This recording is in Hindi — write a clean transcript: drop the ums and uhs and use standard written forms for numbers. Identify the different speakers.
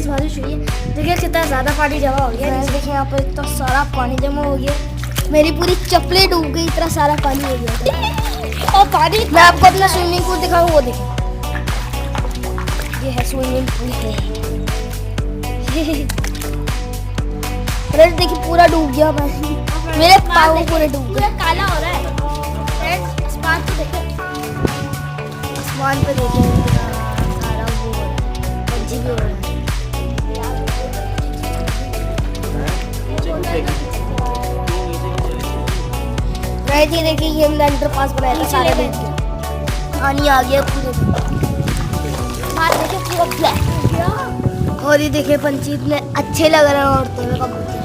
Speaker 1: फ्रेंड्स बारिश हुई है। देखिए कितना ज़्यादा पानी जमा हो गया। देखिए यहाँ पर इतना सारा पानी जमा हो गया, मेरी पूरी चप्पलें डूब गई, इतना सारा पानी हो गया। और पानी मैं आपको अपना स्विमिंग पूल दिखाऊँ, वो देखिए ये है स्विमिंग पूल है। फ्रेंड्स देखिए पूरा डूब गया पानी, मेरे पाँव पूरे डूब गए, काला हो रहा है। फ्रेंड्स आसमान पे देखिए, आसमान पे देखिए सारा वो हो रहा है, पंछी भी हो रहा है। ये देखिए ये हमने अंडर पास बनाया था सारे दिन, पानी आ गया पूरे, बाहर देखिए पूरा ब्लैक। और ये देखिए पंछी इतने अच्छे लग रहे हैं औरतों में कबूतर।